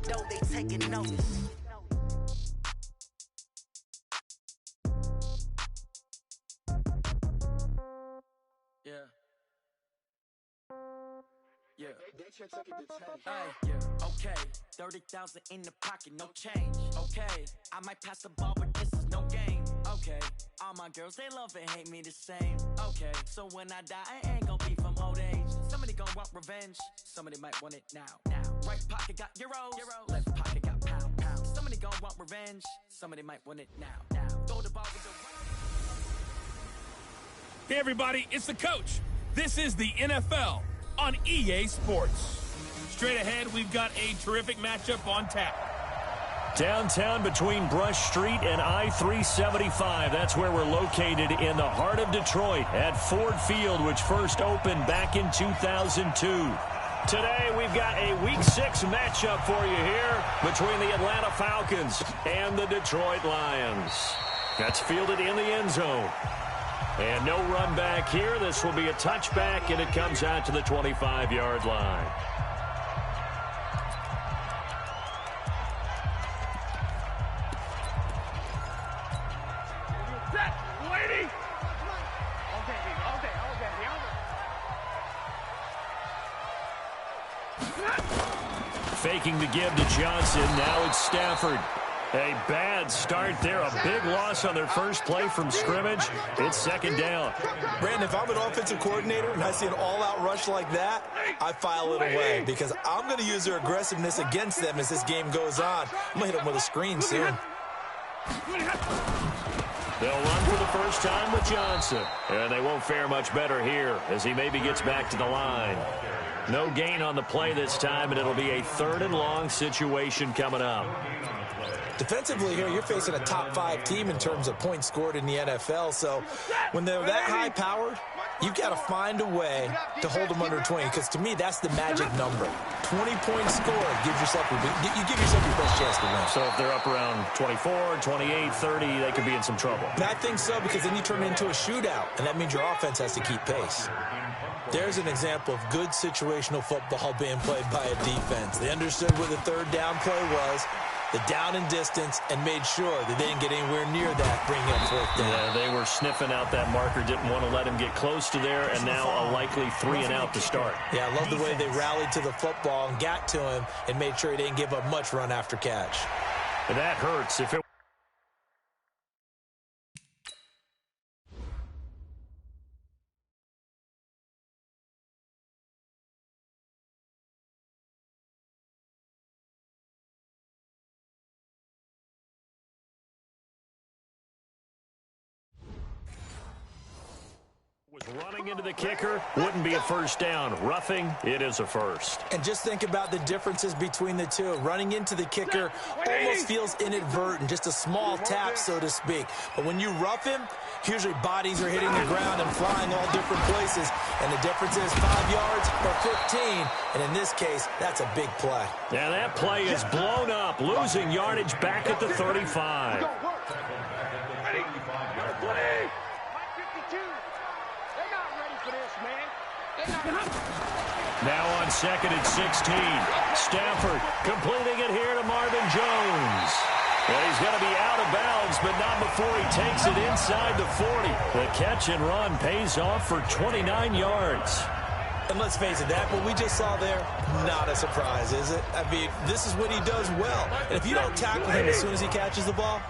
though they taking notice. Yeah. Yeah. Yeah. Okay. 30,000 in the pocket, no change. Okay. I might pass the ball, but this is no game. Okay. All my girls, they love and hate me the same. Okay. So when I die, I ain't gonna be from old age. Somebody gonna want revenge. Somebody might want it now. Right pocket got euros. Left pocket got pound. Somebody gonna want revenge. Somebody might want it now. Throw the ball with the right. Hey everybody, it's the coach. This is the NFL on EA Sports. Straight ahead, we've got a terrific matchup on tap. Downtown between Brush Street and I-375. That's where we're located in the heart of Detroit at Ford Field, which first opened back in 2002. Today, we've got a Week 6 matchup for you here between the Atlanta Falcons and the Detroit Lions. That's fielded in the end zone. And no run back here. This will be a touchback, and it comes out to the 25-yard line. Faking the give to Johnson. Now it's Stafford. A bad start there. A big loss on their first play from scrimmage. It's second down. Brandon, if I'm an offensive coordinator and I see an all-out rush like that, I file it away because I'm going to use their aggressiveness against them as this game goes on. I'm going to hit them with a screen soon. They'll run for the first time with Johnson. And they won't fare much better here as he maybe gets back to the line. No gain on the play this time, and it'll be a 3rd and long situation coming up. Defensively here, you're facing a top-5 team in terms of points scored in the NFL. So when they're that high-powered, you've got to find a way to hold them under 20. Because to me, that's the magic number. 20 points scored gives yourself your best chance to win. So if they're up around 24, 28, 30, they could be in some trouble. And I think so, because then you turn it into a shootout, and that means your offense has to keep pace. There's an example of good situational football being played by a defense. They understood where the 3rd down play was, the down and distance, and made sure that they didn't get anywhere near that, bringing up 4th down. Yeah, they were sniffing out that marker, didn't want to let him get close to there, and now a likely 3 and out to start. Yeah, I love the way they rallied to the football and got to him and made sure he didn't give up much run after catch. And that hurts if it running into the kicker wouldn't be a first down. Roughing, it is a first. And just think about the differences between the two. Running into the kicker almost feels inadvertent, just a small tap, so to speak. But when you rough him, usually bodies are hitting the ground and flying all different places. And the difference is 5 yards or 15. And in this case, that's a big play. Yeah, that play is blown up, losing yardage back at the 35. Now on 2nd and 16. Stafford completing it here to Marvin Jones. Well, he's going to be out of bounds, but not before he takes it inside the 40. The catch and run pays off for 29 yards. And let's face it, that what we just saw there, not a surprise, is it? I mean, this is what he does well. And if you don't tackle him as soon as he catches the ball,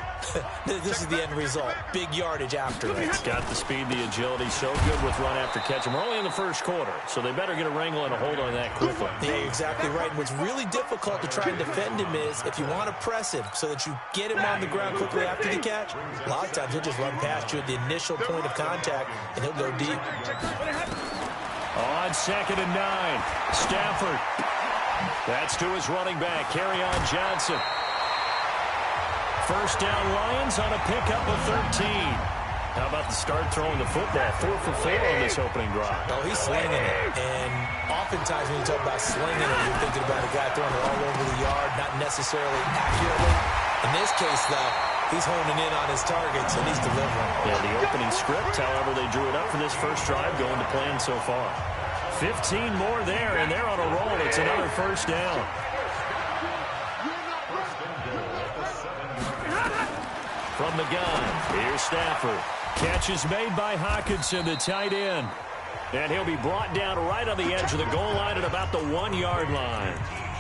this is the end result. Big yardage after it. He's got the speed, the agility, so good with run after catch. And we're only in the first quarter, so they better get a wrangle and a hold on that quickly. Yeah, you're exactly right. And what's really difficult to try and defend him is if you want to press him so that you get him on the ground quickly after the catch, a lot of times he'll just run past you at the initial point of contact, and he'll go deep. On 2nd and 9, Stafford. That's to his running back, Kerryon Johnson. First down Lions on a pickup of 13. How about the start throwing the football? 4 for 4 on this opening drive. Oh, he's slinging it. And oftentimes when you talk about slinging it, you're thinking about a guy throwing it all over the yard, not necessarily accurately. In this case, though, he's honing in on his targets, and he's delivering. Yeah, the opening script, however, they drew it up for this first drive, going to plan so far. 15 more there, and they're on a roll. It's another first down. the gun. Here's Stafford. Catch is made by Hockenson, the tight end. And he'll be brought down right on the edge of the goal line at about the 1-yard line.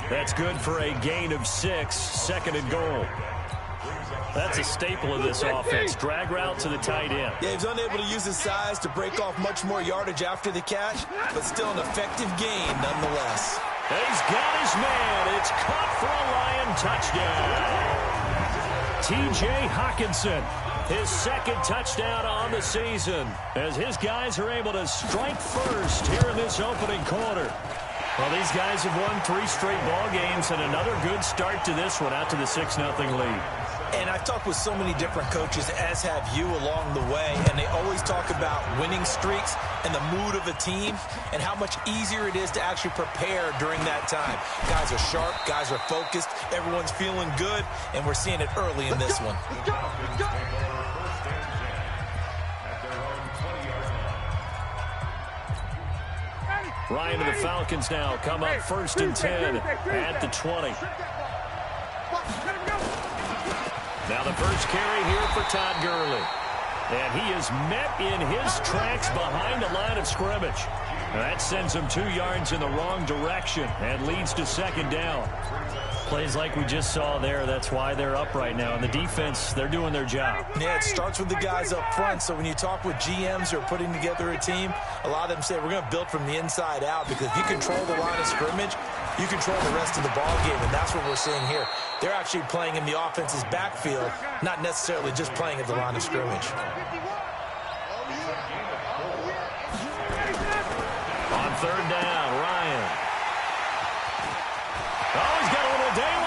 That's good for a gain of 6, second and goal. That's a staple of this offense. Drag route to the tight end. Yeah, he's unable to use his size to break off much more yardage after the catch, but still an effective gain nonetheless. He's got his man. It's caught for a Lion touchdown. T.J. Hockenson, his second touchdown on the season, as his guys are able to strike first here in this opening quarter. Well, these guys have won 3 straight ball games and another good start to this one out to the 6-0 lead. And I've talked with so many different coaches, as have you along the way, and they always talk about winning streaks and the mood of a team and how much easier it is to actually prepare during that time. Guys are sharp, guys are focused, everyone's feeling good, and we're seeing it early in this one. Ryan and the Falcons now come up 1st and 10 at the 20. Now the first carry here for Todd Gurley. And he is met in his tracks behind the line of scrimmage. Now that sends him 2 yards in the wrong direction and leads to 2nd down. Plays like we just saw there, that's why they're up right now. And the defense, they're doing their job. Yeah, it starts with the guys up front. So when you talk with GMs who are putting together a team, a lot of them say we're going to build from the inside out, because if you control the line of scrimmage, you control the rest of the ball game, and that's what we're seeing here. They're actually playing in the offense's backfield, not necessarily just playing at the line of scrimmage. On 3rd down, Ryan. Oh, he's got a little daylight.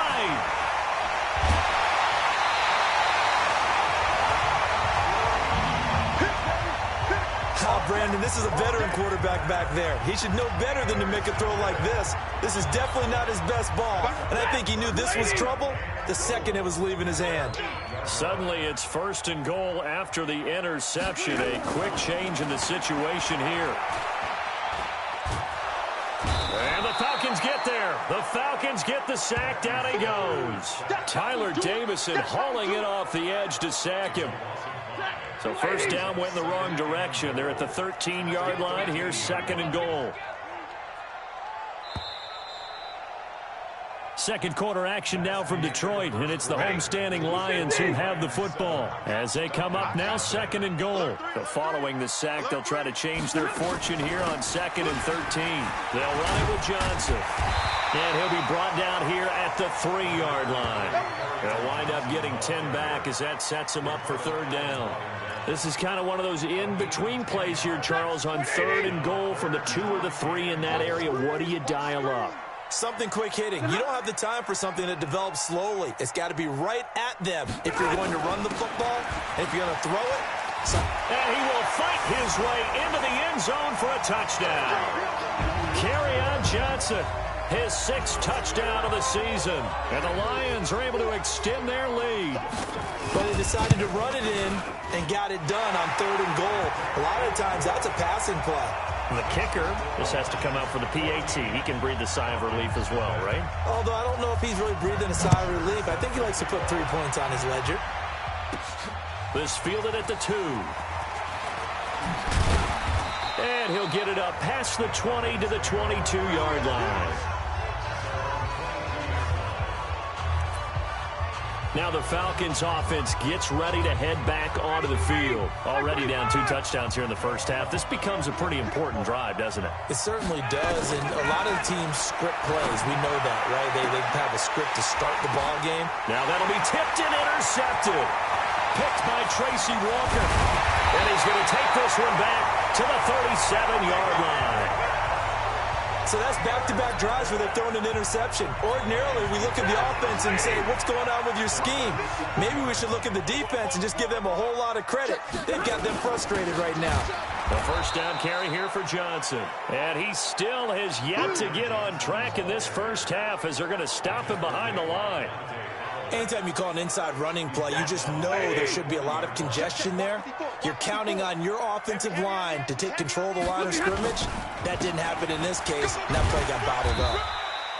Brandon, this is a veteran quarterback back there. He should know better than to make a throw like this. This is definitely not his best ball, and I think he knew this was trouble the second it was leaving his hand. Suddenly it's 1st and goal after the interception. A quick change in the situation here. And the Falcons get there. The Falcons get the sack. Down he goes. Tyler Davison hauling it off the edge to sack him. So 1st down went in the wrong direction. They're at the 13-yard line. Here's 2nd and goal. Second quarter action now from Detroit, and it's the homestanding Lions who have the football as they come up now 2nd and goal. So following the sack, they'll try to change their fortune here on 2nd and 13. They'll run it with Johnson, and he'll be brought down here at the 3-yard line. They'll wind up getting 10 back as that sets them up for 3rd down. This is kind of one of those in-between plays here, Charles, on 3rd and goal from the 2 or the 3 in that area. What do you dial up? Something quick hitting. You don't have the time for something that develops slowly. It's got to be right at them if you're going to run the football, and if you're going to throw it. And he will fight his way into the end zone for a touchdown. Kerryon Johnson, his 6th touchdown of the season. And the Lions are able to extend their lead. But they decided to run it in and got it done on 3rd and goal. A lot of times that's a passing play. And the kicker just has to come out for the PAT. He can breathe a sigh of relief as well, right? Although I don't know if he's really breathing a sigh of relief. I think he likes to put 3 points on his ledger. This fielded at the 2. And he'll get it up past the 20 to the 22-yard line. Now the Falcons offense gets ready to head back onto the field. Already down 2 touchdowns here in the first half. This becomes a pretty important drive, doesn't it? It certainly does, and a lot of the teams script plays. We know that, right? They have a script to start the ball game. Now that'll be tipped and intercepted. Picked by Tracy Walker. And he's going to take this one back to the 37-yard line. So that's back-to-back drives where they're throwing an interception. Ordinarily, we look at the offense and say, what's going on with your scheme? Maybe we should look at the defense and just give them a whole lot of credit. They've got them frustrated right now. A 1st down carry here for Johnson. And he still has yet to get on track in this first half as they're going to stop him behind the line. Anytime you call an inside running play, you just know there should be a lot of congestion there. You're counting on your offensive line to take control of the line of scrimmage. That didn't happen in this case, and that play got bottled up.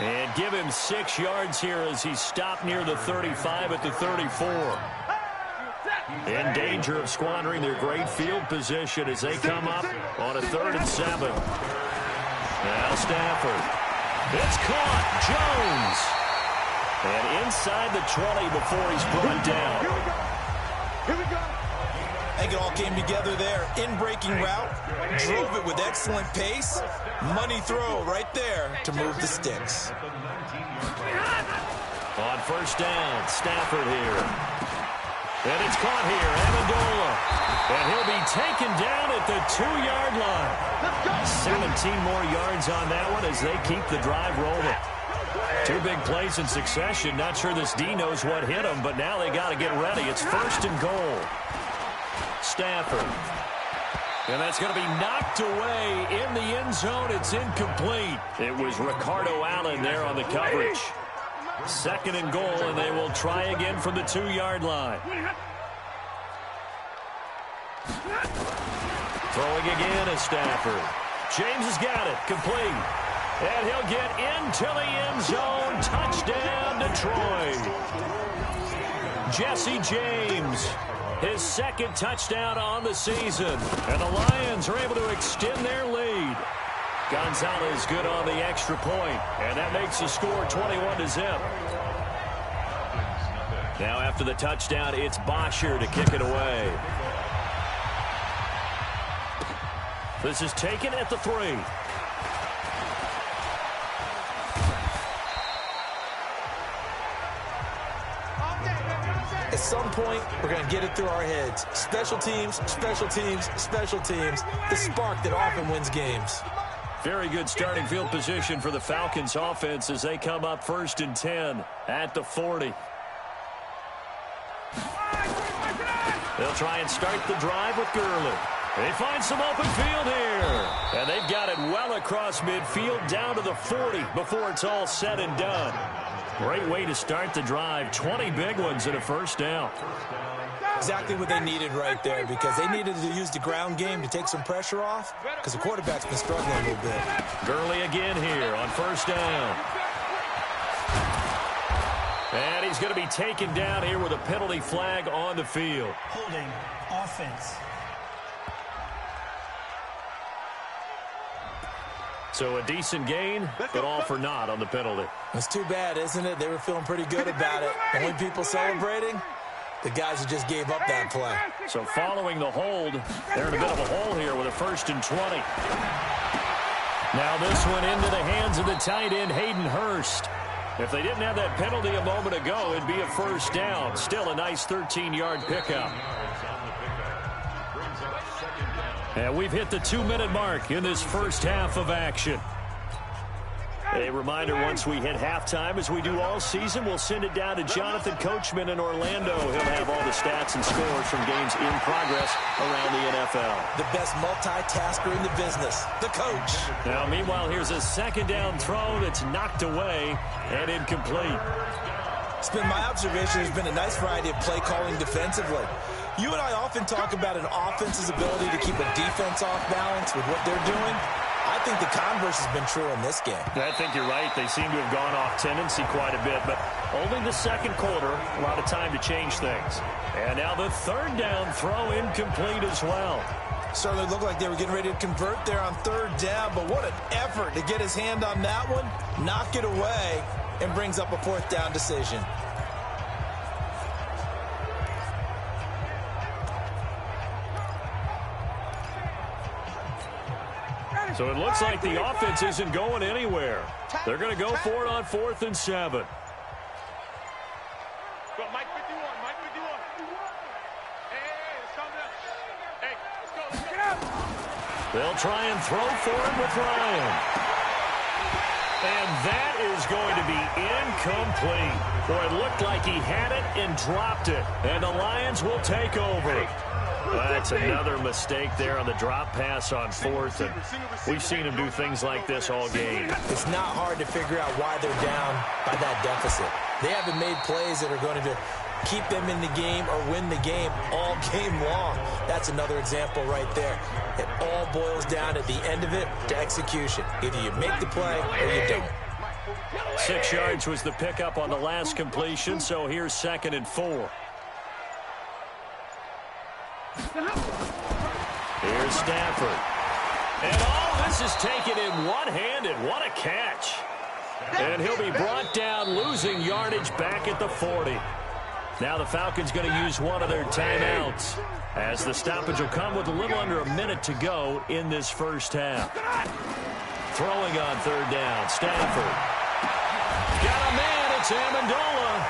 And give him 6 yards here as he stopped near the 35 at the 34. In danger of squandering their great field position as they come up on a 3rd and 7. Now Stafford. It's caught. Jones. And inside the 20 before he's brought down. Here we go. I think it all came together there. In-breaking route. Drove it with excellent pace. Money throw right there to move the sticks. On 1st down, Stafford here. And it's caught here, Amendola. And he'll be taken down at the 2-yard line. 17 more yards on that one as they keep the drive rolling. 2 big plays in succession. Not sure this D knows what hit him, but now they got to get ready. It's 1st and goal. Stafford. And that's going to be knocked away in the end zone. It's incomplete. It was Ricardo Allen there on the coverage. 2nd and goal, and they will try again from the 2-yard line. Throwing again is Stafford. James has got it. Complete. And he'll get into the end zone. Touchdown, Detroit. Jesse James, his 2nd touchdown on the season. And the Lions are able to extend their lead. Gonzalez good on the extra point, and that makes the score 21-0. Now after the touchdown, it's Bosher to kick it away. This is taken at the 3. At some point, we're going to get it through our heads. Special teams, special teams, special teams. The spark that often wins games. Very good starting field position for the Falcons offense as they come up 1st and 10 at the 40. They'll try and start the drive with Gurley. They find some open field here. And they've got it well across midfield down to the 40 before it's all said and done. Great way to start the drive. 20 big ones and a 1st down. Exactly what they needed right there, because they needed to use the ground game to take some pressure off, because the quarterback's been struggling a little bit. Gurley again here on 1st down. And he's going to be taken down here with a penalty flag on the field. Holding offense. So a decent gain, but all for naught on the penalty. It's too bad, isn't it? They were feeling pretty good about it. Only people celebrating, the guys who just gave up that play. So following the hold, they're in a bit of a hole here with a 1st and 20. Now this one into the hands of the tight end, Hayden Hurst. If they didn't have that penalty a moment ago, it'd be a 1st down. Still a nice 13-yard pickup. And we've hit the 2-minute mark in this first half of action. A reminder, once we hit halftime, as we do all season, we'll send it down to Jonathan Coachman in Orlando. He'll have all the stats and scores from games in progress around the NFL. The best multitasker in the business, the coach. Now, meanwhile, here's a 2nd down throw that's knocked away and incomplete. It's been my observation, there's been a nice variety of play calling defensively. You and I often talk about an offense's ability to keep a defense off balance with what they're doing. I think the converse has been true in this game. I think you're right. They seem to have gone off tendency quite a bit, but only the 2nd quarter, a lot of time to change things. And now the 3rd down throw incomplete as well. Certainly looked like they were getting ready to convert there on 3rd down, but what an effort to get his hand on that one, knock it away, and brings up a 4th down decision. So it looks like the offense isn't going anywhere. They're going to go for it on 4th and 7. Mike 51, Mike 51. Hey, let's calm down. Hey, let's go. They'll try and throw for him with Ryan. And that is going to be incomplete. Boy, it looked like he had it and dropped it. And the Lions will take over. That's another mistake there on the drop pass on 4th. And we've seen him do things like this all game. It's not hard to figure out why they're down by that deficit. They haven't made plays that are going to keep them in the game or win the game all game long. That's another example right there. It all boils down at the end of it to execution. Either you make the play or you don't. 6 yards was the pickup on the last completion, so here's 2nd and 4. Here's Stafford. And all this is taken in one-handed. What a catch. And he'll be brought down, losing yardage back at the 40. Now the Falcons going to use one of their timeouts, as the stoppage will come with a little under a minute to go in this first half. Throwing on third down, Stafford. Got a man, it's Amendola.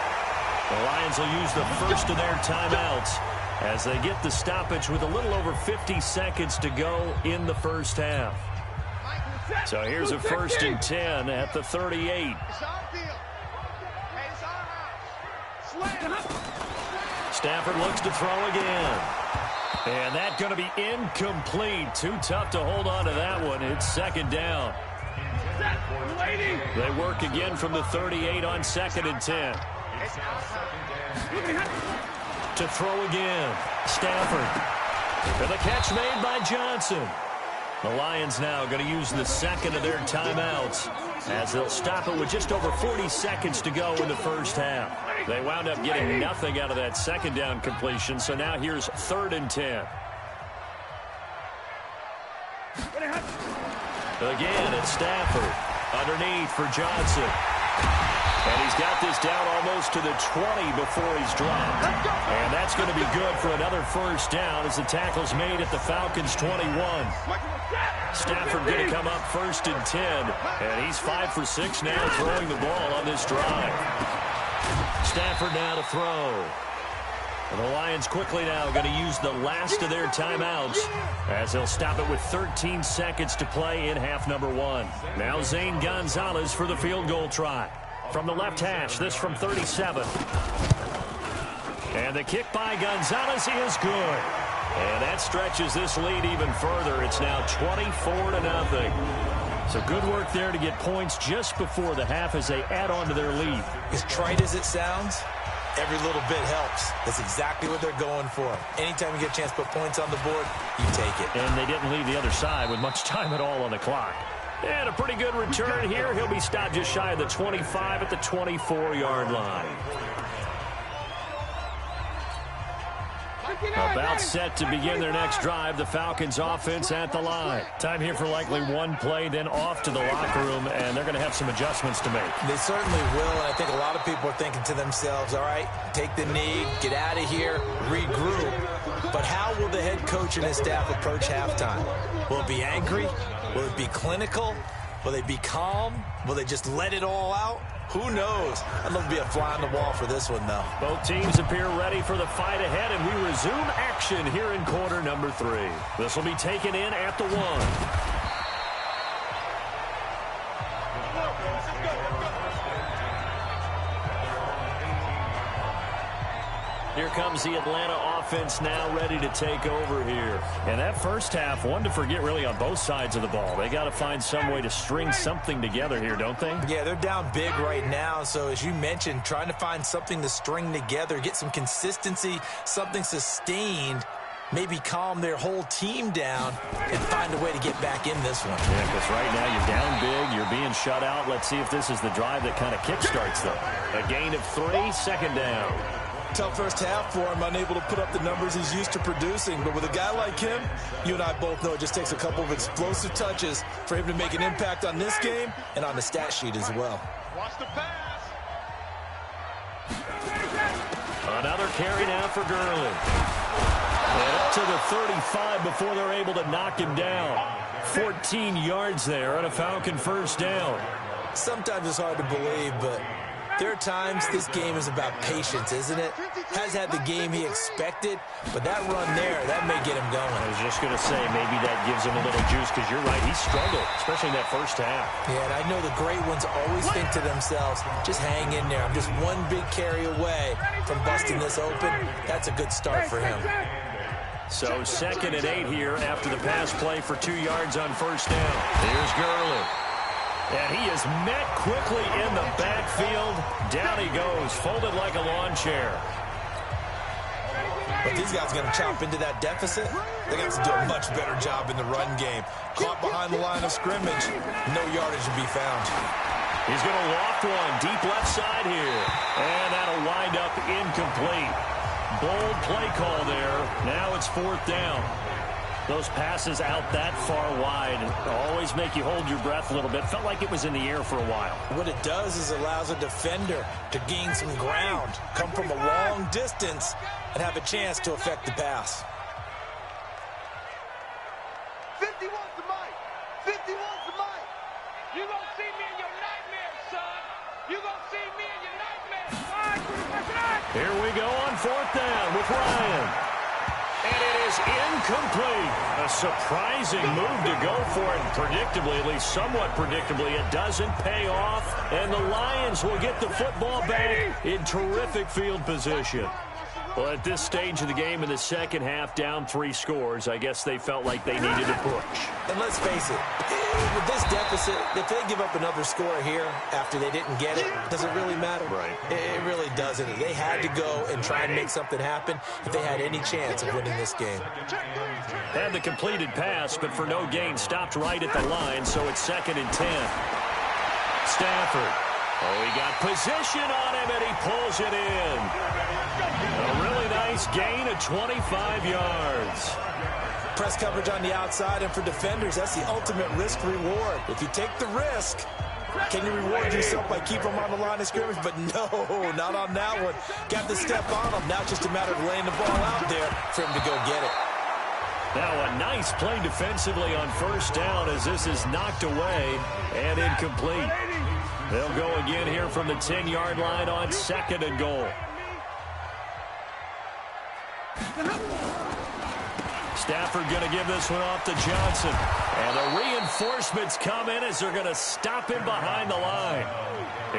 The Lions will use the first of their timeouts as they get the stoppage with a little over 50 seconds to go in the first half. So here's a 1st and 10 at the 38. Stafford looks to throw again. And that's going to be incomplete. Too tough to hold on to that one. It's 2nd down. They work again from the 38 on 2nd and 10. To throw again. Stafford. And the catch made by Johnson. The Lions now going to use the second of their timeouts as they'll stop it with just over 40 seconds to go in the first half. They wound up getting nothing out of that 2nd down completion, so now here's 3rd and 10. Again, it's Stafford. Underneath for Johnson. And he's got this down almost to the 20 before he's dropped. And that's going to be good for another first down as the tackle's made at the Falcons' 21. Stafford going to come up 1st and 10. And he's 5 for 6 now throwing the ball on this drive. Stafford now to throw. And the Lions quickly now going to use the last of their timeouts as they'll stop it with 13 seconds to play in half number 1. Now Zane Gonzalez for the field goal try. From the left hash, this from 37. And the kick by Gonzalez is good. And that stretches this lead even further. It's now 24-0. So good work there to get points just before the half as they add on to their lead. As trite as it sounds, every little bit helps. That's exactly what they're going for. Anytime you get a chance to put points on the board, you take it. And they didn't leave the other side with much time at all on the clock. And a pretty good return here. He'll be stopped just shy of the 25 at the 24-yard line. About set to begin their next drive. The Falcons offense at the line. Time here for likely one play, then off to the locker room, and they're going to have some adjustments to make. They certainly will, and I think a lot of people are thinking to themselves, all right, take the knee, get out of here, regroup. But how will the head coach and his staff approach halftime? Will it be angry? Will it be clinical? Will they be calm? Will they just let it all out? Who knows? I'd love to be a fly on the wall for this one, though. Both teams appear ready for the fight ahead, and we resume action here in quarter number 3. This will be taken in at the 1. Here comes the Atlanta offense now ready to take over here. And that first half, one to forget really on both sides of the ball. They got to find some way to string something together here, don't they? Yeah, they're down big right now. So as you mentioned, trying to find something to string together, get some consistency, something sustained, maybe calm their whole team down and find a way to get back in this one. Yeah, because right now you're down big, you're being shut out. Let's see if this is the drive that kind of kickstarts them. A gain of 3, 2nd down. Tough first half for him, unable to put up the numbers he's used to producing. But with a guy like him, you and I both know it just takes a couple of explosive touches for him to make an impact on this game and on the stat sheet as well. Watch the pass. Another carry now for Gurley. And up to the 35 before they're able to knock him down. 14 yards there on a Falcon first down. Sometimes it's hard to believe, but there are times this game is about patience, isn't it? Has had the game he expected, but that run there, that may get him going. I was just going to say, maybe that gives him a little juice, because you're right, he struggled, especially in that first half. Yeah, and I know the great ones always think to themselves, just hang in there. I'm just one big carry away from busting this open. That's a good start for him. So 2nd and 8 here after the pass play for 2 yards on first down. Here's Gurley. And he is met quickly in the backfield. Down he goes, folded like a lawn chair. But these guys are going to chop into that deficit. They got to do a much better job in the run game. Caught behind the line of scrimmage, no yardage to be found. He's going to loft one deep left side here. And that'll wind up incomplete. bold play call there. Now it's 4th down. Those passes out that far wide always make you hold your breath a little bit. Felt like it was in the air for a while. What it does is allows a defender to gain some ground, come from a long distance, and have a chance to affect the pass. 50 wants the mic. 50 wants the mic. You gonna see me in your nightmares, son. You gonna see me in your nightmares. Here we go on 4th down with Ryan. And it is incomplete. A surprising move to go for it. Predictably, at least somewhat predictably, it doesn't pay off. And the Lions will get the football back in terrific field position. Well, at this stage of the game in the second half, down 3 scores, I guess they felt like they needed a push. And let's face it, with this deficit, if they give up another score here after they didn't get it, does it really matter? Right. It really doesn't. They had to go and try and make something happen if they had any chance of winning this game. Had the completed pass, but for no gain, stopped right at the line, so it's 2nd and 10. Stafford. Oh, he got position on him, and he pulls it in. A really nice gain of 25 yards. Press coverage on the outside, and for defenders, that's the ultimate risk-reward. If you take the risk, can you reward yourself by keeping them on the line of scrimmage? But no, not on that one. Got to step on them. Now it's just a matter of laying the ball out there for him to go get it. Now a nice play defensively on 1st down as this is knocked away and incomplete. They'll go again here from the 10-yard line on 2nd and goal. Stafford going to give this one off to Johnson. And the reinforcements come in as they're going to stop him behind the line.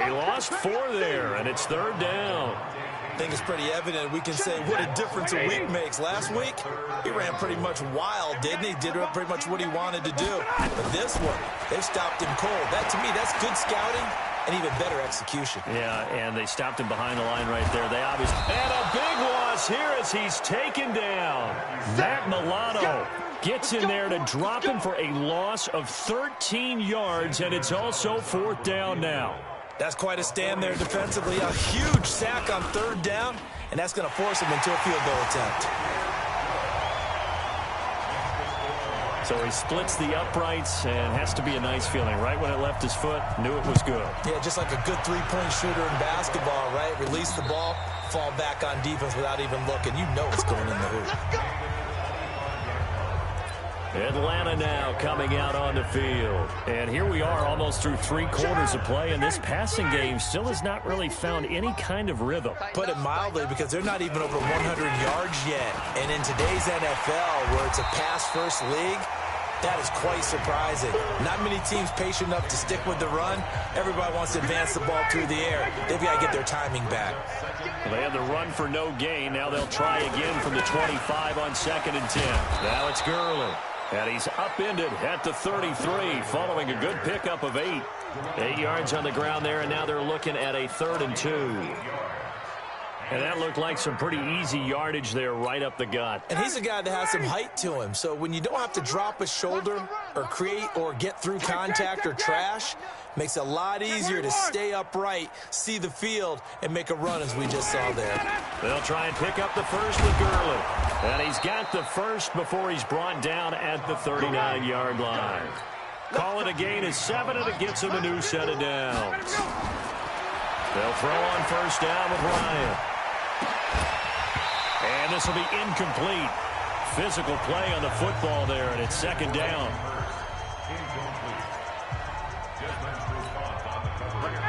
He lost 4 there, and it's 3rd down. I think it's pretty evident. We can say what a difference a week makes. Last week, he ran pretty much wild, didn't he? Did pretty much what he wanted to do. But this one, they stopped him cold. That, to me, that's good scouting and even better execution. Yeah, and they stopped him behind the line right there. They obviously... And a big loss here as he's taken down. Matt Milano gets in there to drop him for a loss of 13 yards, and it's also 4th down now. That's quite a stand there defensively. A huge sack on 3rd down, and that's going to force him into a field goal attempt. So he splits the uprights and has to be a nice feeling. Right when it left his foot, knew it was good. Yeah, just like a good three-point shooter in basketball, right? Release the ball, fall back on defense without even looking. You know it's going in the hoop. Atlanta now coming out on the field. And here we are almost through 3 quarters of play, and this passing game still has not really found any kind of rhythm. Put it mildly, because they're not even over 100 yards yet. And in today's NFL, where it's a pass-first league, that is quite surprising. Not many teams patient enough to stick with the run. Everybody wants to advance the ball through the air. They've got to get their timing back. Well, they had the run for no gain. Now they'll try again from the 25 on 2nd and 10. Now it's Gurley. And he's upended at the 33 following a good pickup of 8. 8 yards on the ground there, and now they're looking at a 3rd and 2. And that looked like some pretty easy yardage there right up the gut. And he's a guy that has some height to him. So when you don't have to drop a shoulder or create or get through contact or trash, makes it a lot easier to stay upright, see the field, and make a run as we just saw there. They'll try and pick up the first with Gurley. And he's got the first before he's brought down at the 39-yard line. Call it a gain of 7, and it gets him a new set of downs. They'll throw on 1st down with Ryan. And this will be incomplete. Physical play on the football there, and it's 2nd down.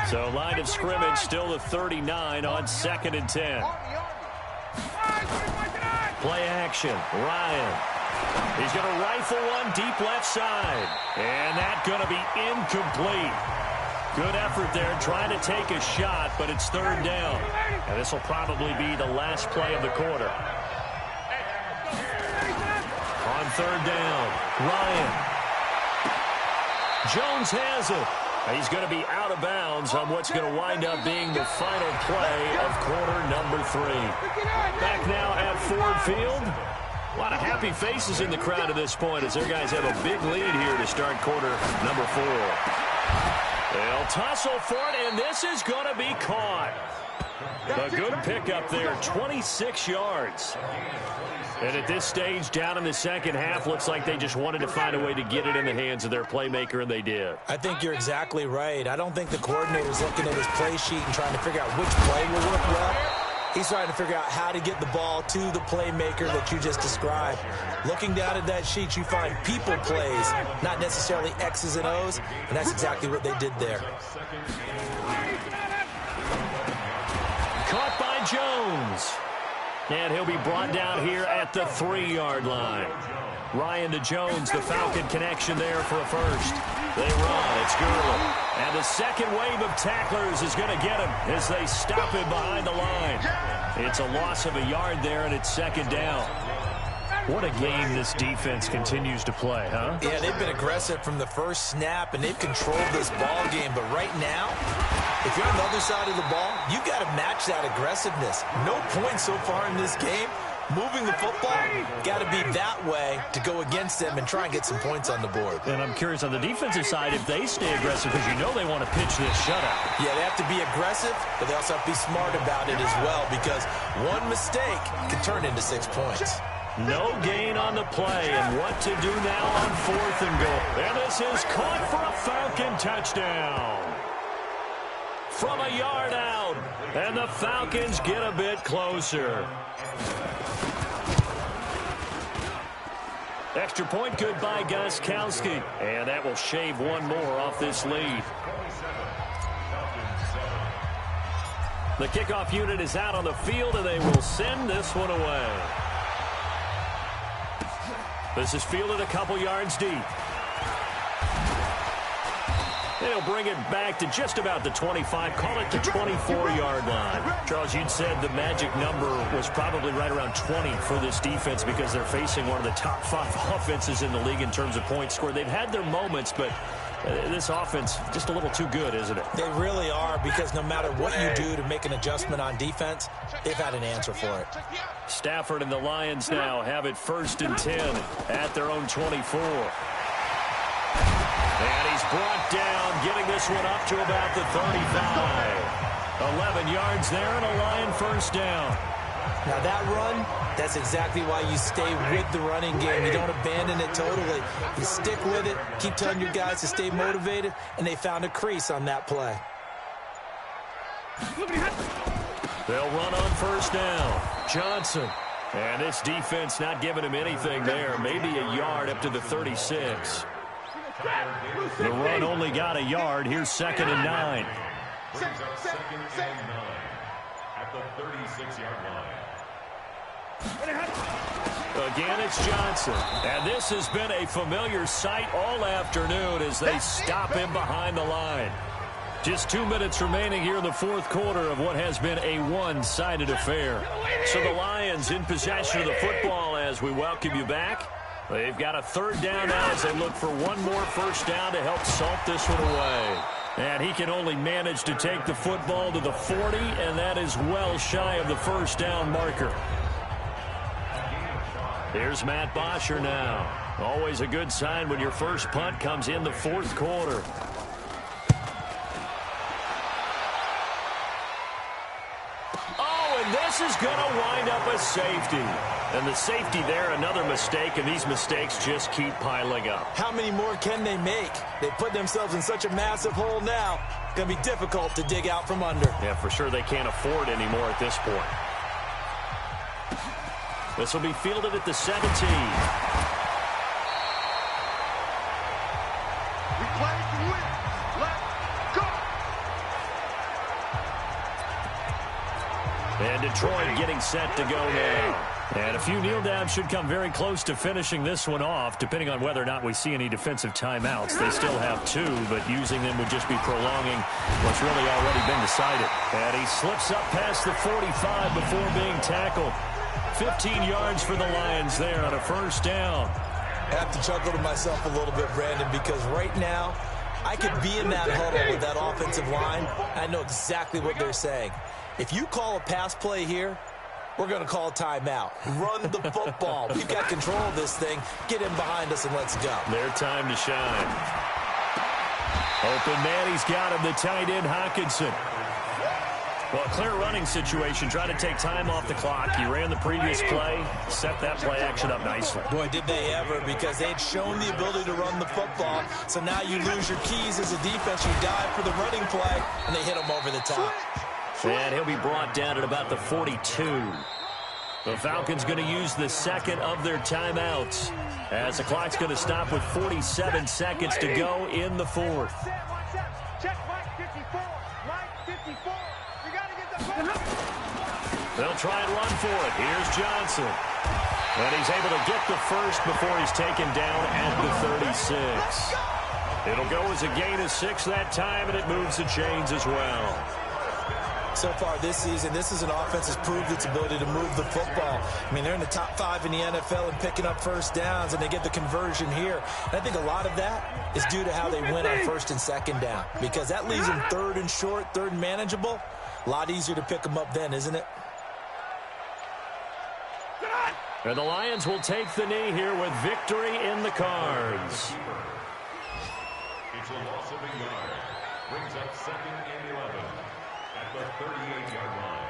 So line of scrimmage still the 39 on 2nd and 10. Play action. Ryan. He's going to rifle one deep left side. And that's going to be incomplete. Good effort there trying to take a shot, but it's 3rd down. And this will probably be the last play of the quarter. On 3rd down, Ryan. Jones has it. He's going to be out of bounds on what's going to wind up being the final play of quarter number 3. Back now at Ford Field. A lot of happy faces in the crowd at this point as their guys have a big lead here to start quarter number 4. They'll tussle for it, and this is going to be caught. A good pickup there, 26 yards. And at this stage, down in the second half, looks like they just wanted to find a way to get it in the hands of their playmaker, and they did. I think you're exactly right. I don't think the coordinator's looking at his play sheet and trying to figure out which play will work well. He's trying to figure out how to get the ball to the playmaker that you just described. Looking down at that sheet, you find people plays, not necessarily X's and O's, and that's exactly what they did there. Caught by Jones. And he'll be brought down here at the 3-yard line. Ryan to Jones, the Falcon connection there for a first. They run, it's Gurley. And the second wave of tacklers is going to get him as they stop him behind the line. It's a loss of a yard there, and it's second down. What a game this defense continues to play, huh? Yeah, they've been aggressive from the first snap, and they've controlled this ball game. But right now, if you're on the other side of the ball, you've got to match that aggressiveness. No points so far in this game. Moving the football, got to be that way to go against them and try and get some points on the board. And I'm curious on the defensive side if they stay aggressive, because you know they want to pitch this shutout. Yeah, they have to be aggressive, but they also have to be smart about it as well, because one mistake can turn into 6 points. No gain on the play, and what to do now on 4th and goal. And this is caught for a Falcon touchdown. From a yard out, and the Falcons get a bit closer. Extra point good by Gostkowski, and that will shave one more off this lead. The kickoff unit is out on the field, and they will send this one away. This is fielded a couple yards deep. They'll bring it back to just about the 25, call it the 24-yard line. Charles, you'd said the magic number was probably right around 20 for this defense because they're facing one of the top 5 offenses in the league in terms of points scored. They've had their moments, but this offense just a little too good, isn't it? They really are, because no matter what you do to make an adjustment on defense, they've had an answer for it. Stafford and the Lions now have it 1st and 10 at their own 24. And he's brought down, getting this one up to about the 35. 11 yards there and a Lion first down. Now that run, that's exactly why you stay with the running game. You don't abandon it totally. You stick with it, keep telling your guys to stay motivated, and they found a crease on that play. They'll run on first down. Johnson. And this defense not giving him anything there. Maybe a yard up to the 36. The run only got a yard. Here's 2nd and 9. At the 36-yard line. Again, it's Johnson. And this has been a familiar sight all afternoon as they stop him behind the line. Just 2 minutes remaining here in the 4th quarter of what has been a one-sided affair. So the Lions in possession of the football as we welcome you back. They've got a 3rd down now as they look for one more first down to help salt this one away. And he can only manage to take the football to the 40, and that is well shy of the first down marker. Here's Matt Bosher now. Always a good sign when your first punt comes in the 4th quarter. Oh, and this is going to wind up a safety. And the safety there, another mistake, and these mistakes just keep piling up. How many more can they make? They put themselves in such a massive hole now. It's going to be difficult to dig out from under. Yeah, for sure they can't afford any more at this point. This will be fielded at the 17. We play to win. Let's go. And Detroit getting set to go now. And a few kneel downs should come very close to finishing this one off, depending on whether or not we see any defensive timeouts. They still have 2, but using them would just be prolonging what's really already been decided. And he slips up past the 45 before being tackled. 15 yards for the Lions there on a first down. I have to chuckle to myself a little bit, Brandon, because right now I could be in that huddle with that offensive line. I know exactly what they're saying. If you call a pass play here, we're going to call a timeout. Run the football. We've got control of this thing. Get in behind us and let's go. Their time to shine. Open man, he's got him, the tight end, Hawkinson. Well, a clear running situation. Try to take time off the clock. You ran the previous play, set that play action up nicely. Boy, did they ever, because they had shown the ability to run the football. So now you lose your keys as a defense. You dive for the running play, and they hit him over the top. And he'll be brought down at about the 42. The Falcons going to use the second of their timeouts, as the clock's going to stop with 47 seconds to go in the fourth. They'll try and run for it. Here's Johnson. And he's able to get the first before he's taken down at the 36. It'll go as a gain of 6 that time, and it moves the chains as well. So far this season, this is an offense that's proved its ability to move the football. I mean, they're in the top 5 in the NFL in picking up first downs, and they get the conversion here. And I think a lot of that is due to how they win on first and second down, because that leaves them third and short, third and manageable. A lot easier to pick them up then, isn't it? And the Lions will take the knee here with victory in the cards. It's a loss of a yard. Brings up 2nd and 11 at the 38-yard line.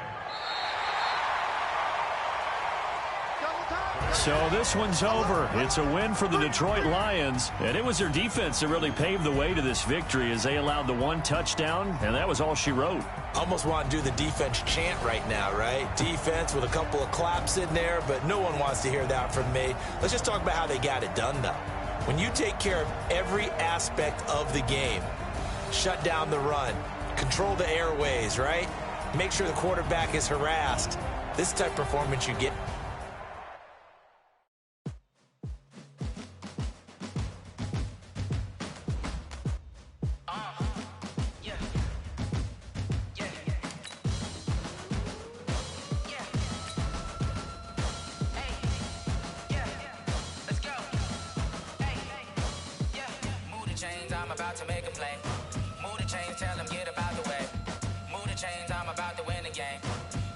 So this one's over. It's a win for the Detroit Lions, and it was their defense that really paved the way to this victory as they allowed the 1 touchdown, and that was all she wrote. Almost want to do the defense chant right now, right? Defense with a couple of claps in there, but no one wants to hear that from me. Let's just talk about how they got it done, though. When you take care of every aspect of the game, shut down the run, control the airways, right? Make sure the quarterback is harassed. This type of performance you get. I'm about to make a play. Move the chains, tell them get about the way. Move the chains, I'm about to win the game.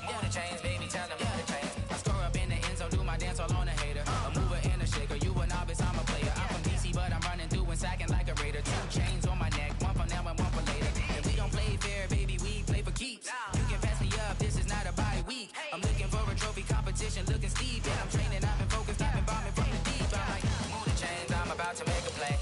Move the chains, baby, tell them move the chains. I score up in the end zone, do my dance all on a hater. A mover and a shaker, you a novice, I'm a player. I'm from DC, but I'm running through and sacking like a raider. 2 chains on my neck, one for now and one for later. And we don't play fair, baby, we play for keeps. You can pass me up, this is not a bye week. I'm looking for a trophy competition, looking steep. Yeah, I'm training, I've been focused, I've been bombing from the deep. I'm like, move the chains, I'm about to make a play.